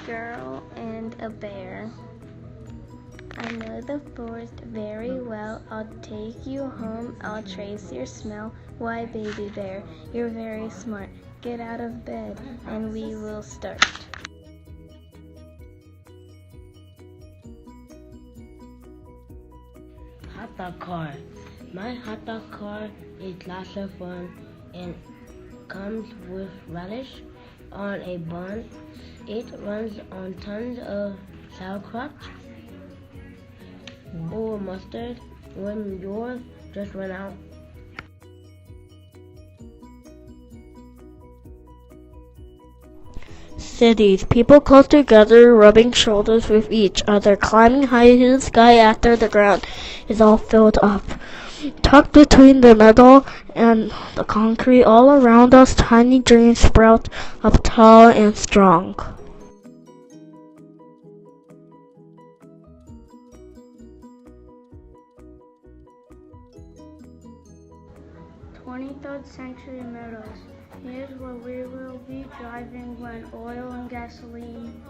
girl and a bear. I know the forest very well. I'll take you home. I'll trace your smell. Why, baby bear, you're very smart. Get out of bed and we will start. Hot dog car. My hot dog car is lots of fun and comes with relish on a bun. It runs on tons of sauerkraut or mustard when yours just ran out. Cities. People close together, rubbing shoulders with each other, climbing high in the sky after the ground is all filled up. Tucked between the metal and the concrete all around us, tiny dreams sprout up tall and strong. "23rd century metals. Here's where we will be driving when oil and gasoline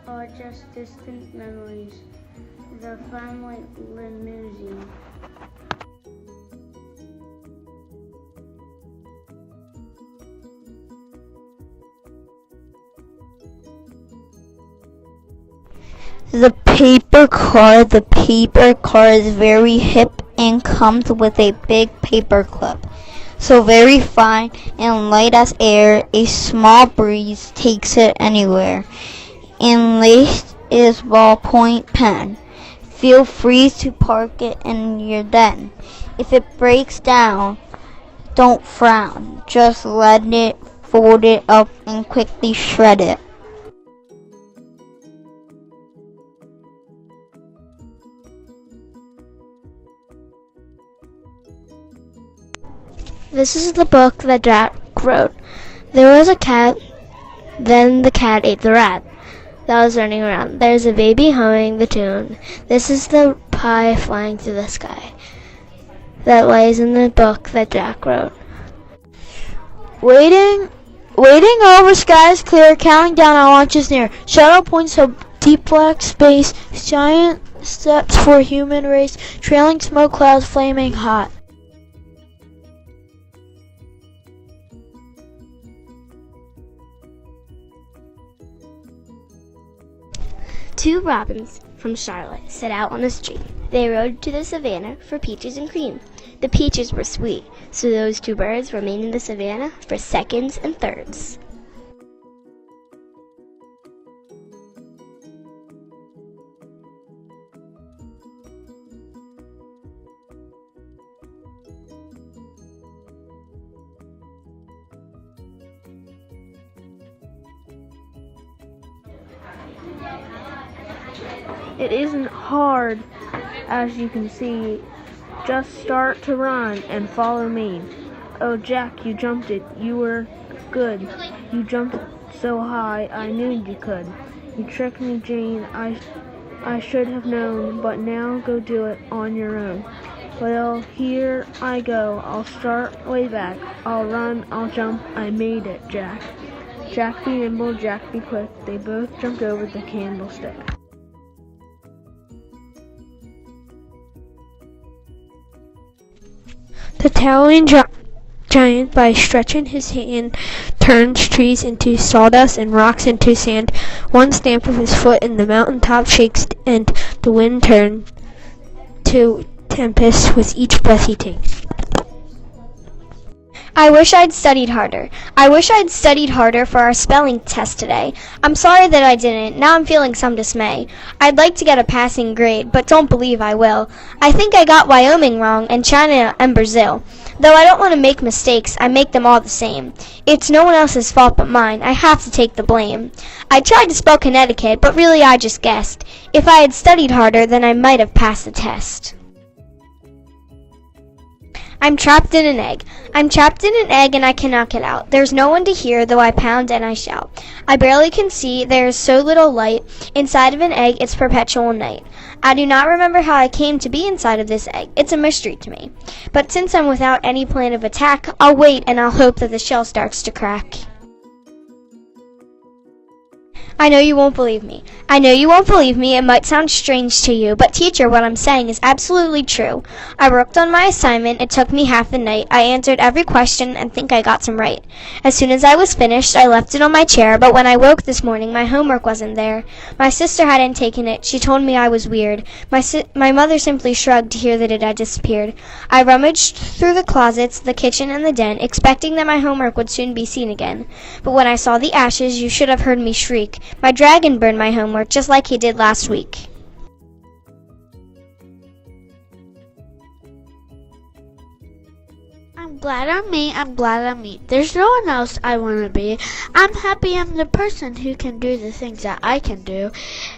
are just distant memories. The family limousine." The paper car. The paper car is very hip and comes with a big paper clip. So very fine and light as air, a small breeze takes it anywhere. And laced is ballpoint pen. Feel free to park it in your den. If it breaks down, don't frown. Just let it, fold it up, and quickly shred it. This is the book that Jack wrote. There was a cat, then the cat ate the rat that was running around. There's a baby humming the tune. This is the pie flying through the sky that lays in the book that Jack wrote. Waiting over skies clear, counting down our launch is near. Shadow points to deep black space, giant steps for human race, trailing smoke clouds flaming hot. Two robins from Charlotte set out on a street. They rode to the savannah for peaches and cream. The peaches were sweet, so those two birds remained in the savannah for seconds and thirds. It isn't hard, as you can see. Just start to run and follow me. Oh, Jack, you jumped it. You were good. You jumped so high, I knew you could. You tricked me, Jane. I should have known, but now go do it on your own. Well, here I go. I'll start way back. I'll run, I'll jump. I made it, Jack. Jack be nimble, Jack be quick. They both jumped over the candlestick. The towering giant, by stretching his hand, turns trees into sawdust and rocks into sand. One stamp of his foot and the mountain top shakes, and the wind turns to tempest with each breath he takes. I wish I'd studied harder. I wish I'd studied harder for our spelling test today. I'm sorry that I didn't. Now I'm feeling some dismay. I'd like to get a passing grade, but don't believe I will. I think I got Wyoming wrong and China and Brazil. Though I don't want to make mistakes, I make them all the same. It's no one else's fault but mine. I have to take the blame. I tried to spell Connecticut, but really I just guessed. If I had studied harder, then I might have passed the test. I'm trapped in an egg. I'm trapped in an egg and I cannot get out. There's no one to hear, though I pound and I shout. I barely can see, there is so little light. Inside of an egg, it's perpetual night. I do not remember how I came to be inside of this egg. It's a mystery to me. But since I'm without any plan of attack, I'll wait and I'll hope that the shell starts to crack. I know you won't believe me. I know you won't believe me. It might sound strange to you, but teacher, what I'm saying is absolutely true. I worked on my assignment. It took me half the night. I answered every question and think I got some right. As soon as I was finished, I left it on my chair, but when I woke this morning, my homework wasn't there. My sister hadn't taken it. She told me I was weird. My mother simply shrugged to hear that it had disappeared. I rummaged through the closets, the kitchen, and the den, expecting that my homework would soon be seen again. But when I saw the ashes, you should have heard me shriek. My dragon burned my homework just like he did last week. I'm glad I'm me. I'm glad I'm me. There's no one else I want to be. I'm happy I'm the person who can do the things that I can do.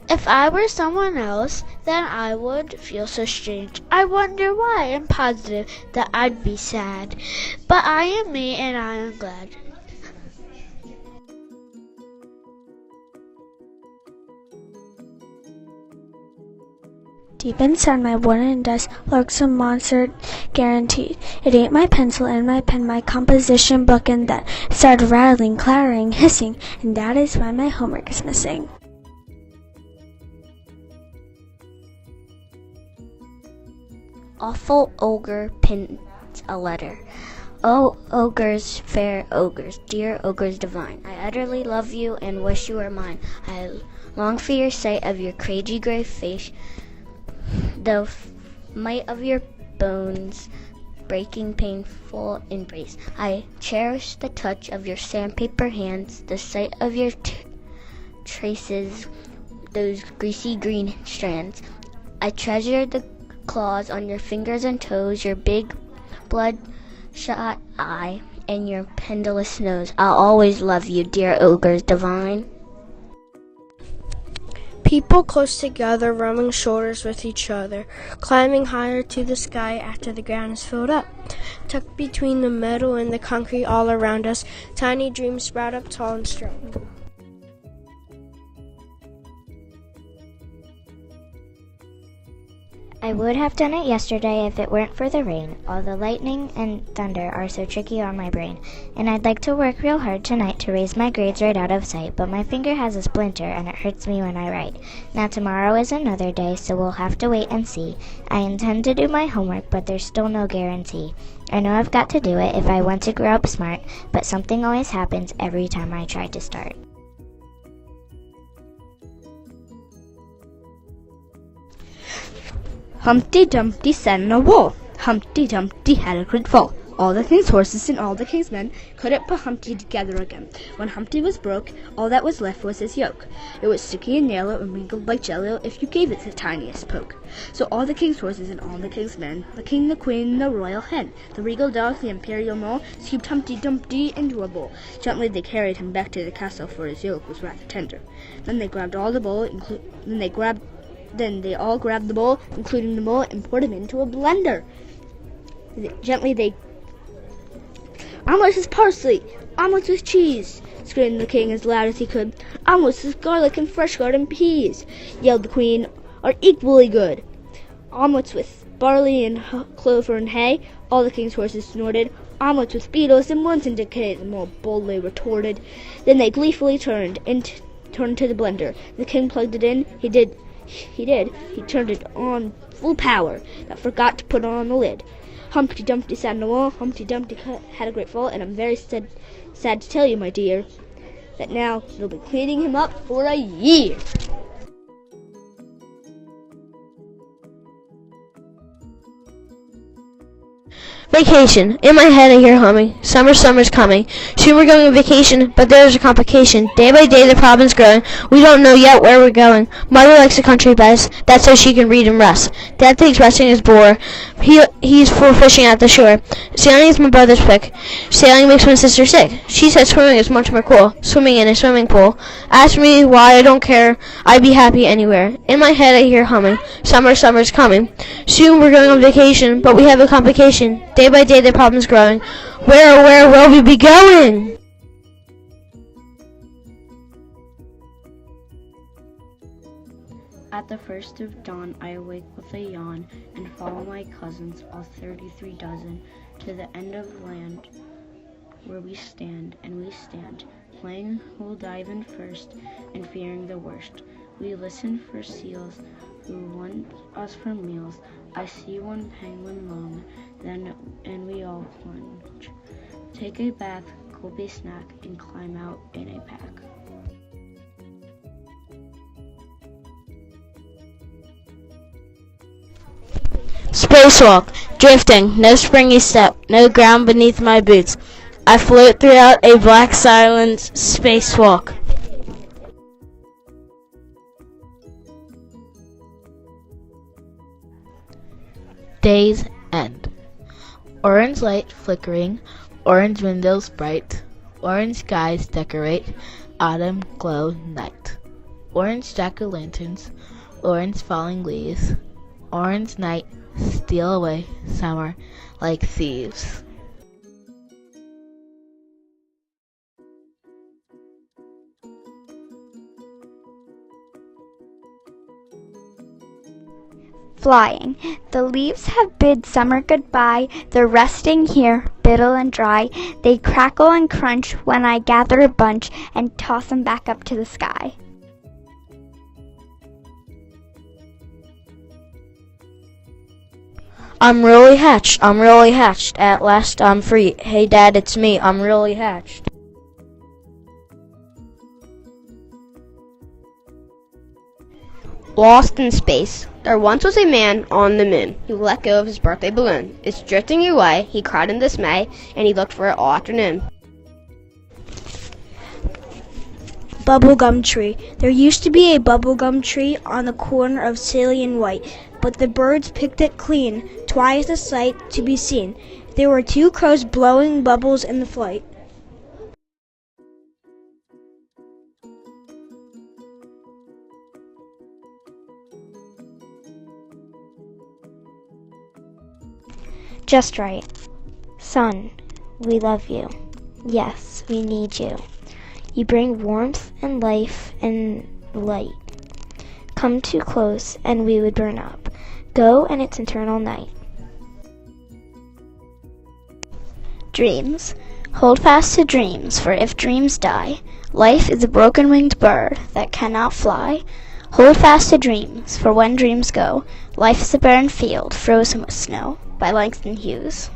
If I were someone else, then I would feel so strange. I wonder why I'm positive that I'd be sad. But I am me and I am glad. Deep inside my wooden desk lurks a monster guaranteed. It ain't my pencil and my pen, my composition book, and that started rattling, clattering, hissing, and that is why my homework is missing. Awful ogre pins a letter. Oh, ogres, fair ogres, dear ogres divine, I utterly love you and wish you were mine. I long for your sight of your crazy gray face, the might of your bones, breaking painful embrace. I cherish the touch of your sandpaper hands, the sight of your traces, those greasy green strands. I treasure the claws on your fingers and toes, your big bloodshot eye, and your pendulous nose. I'll always love you, dear ogres divine. People close together, rubbing shoulders with each other, climbing higher to the sky after the ground is filled up. Tucked between the metal and the concrete all around us, tiny dreams sprout up tall and strong. I would have done it yesterday if it weren't for the rain. All the lightning and thunder are so tricky on my brain. And I'd like to work real hard tonight to raise my grades right out of sight, but my finger has a splinter and it hurts me when I write. Now tomorrow is another day, so we'll have to wait and see. I intend to do my homework, but there's still no guarantee. I know I've got to do it if I want to grow up smart, but something always happens every time I try to start. Humpty Dumpty sat on a wall. Humpty Dumpty had a great fall. All the king's horses and all the king's men couldn't put Humpty together again. When Humpty was broke, all that was left was his yoke. It was sticky and yellow and wrinkled like jello if you gave it the tiniest poke. So all the king's horses and all the king's men, the king, the queen, the royal hen, the regal dog, the imperial mole, scooped Humpty Dumpty into a bowl. Gently they carried him back to the castle, for his yoke was rather tender. Then they grabbed all the bowl, Then they all grabbed the bowl, including the mole, and poured him into a blender. Gently they... "Omelets with parsley! Omelets with cheese!" screamed the king as loud as he could. "Omelets with garlic and fresh garden peas!" yelled the queen, "are equally good." "Omelets with barley and clover and hay!" all the king's horses snorted. "Omelets with beetles and worms in decay!" the mole boldly retorted. Then they gleefully turned to the blender. The king plugged it in. He turned it on full power, but forgot to put on the lid. Humpty Dumpty sat on the wall. Humpty Dumpty had a great fall, and I'm very sad to tell you, my dear, that now you'll be cleaning him up for a year. Vacation. In my head I hear humming. Summer's coming. Soon we're going on vacation, but there's a complication. Day by day the problem's growing. We don't know yet where we're going. Mother likes the country best. That's so she can read and rest. Dad thinks resting is bore. He's for fishing at the shore. Sailing is my brother's pick. Sailing makes my sister sick. She says swimming is much more cool. Swimming in a swimming pool. Ask me why, I don't care. I'd be happy anywhere. In my head I hear humming. Summer's coming. Soon we're going on vacation, but we have a complication. Day by day the problem's growing. Where will we be going? At the first of dawn I awake with a yawn, and follow my cousins, all 33 dozen, to the end of land where we stand, and we stand playing who'll dive in first and fearing the worst. We listen for seals who want us for meals. I see one penguin moan, and we all plunge. Take a bath, gulp a snack, and climb out in a pack. Spacewalk, drifting, no springy step, no ground beneath my boots. I float throughout a black silence, spacewalk. Day's end. Orange light flickering, orange windows bright, orange skies decorate, autumn glow night. Orange jack-o'-lanterns, orange falling leaves, orange night steal away summer like thieves. Flying. The leaves have bid summer goodbye. They're resting here, brittle and dry. They crackle and crunch when I gather a bunch and toss them back up to the sky. I'm really hatched, I'm really hatched. At last I'm free. Hey Dad, it's me, I'm really hatched. Lost in space. There once was a man on the moon who let go of his birthday balloon. It's drifting away, he cried in dismay, and he looked for it all afternoon. Bubblegum tree. There used to be a bubblegum tree on the corner of Silly and White, but the birds picked it clean, twice the sight to be seen. There were 2 crows blowing bubbles in the flight. Just right. Sun, we love you. Yes, we need you. You bring warmth and life and light. Come too close and we would burn up. Go and it's eternal night. Dreams. Hold fast to dreams, for if dreams die, life is a broken-winged bird that cannot fly. Hold fast to dreams, for when dreams go, life is a barren field frozen with snow. By Langston Hughes.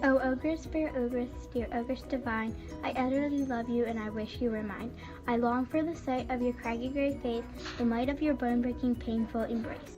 O ogres, fair ogress, dear ogress divine, I utterly love you and I wish you were mine. I long for the sight of your craggy gray face, the might of your bone-breaking painful embrace.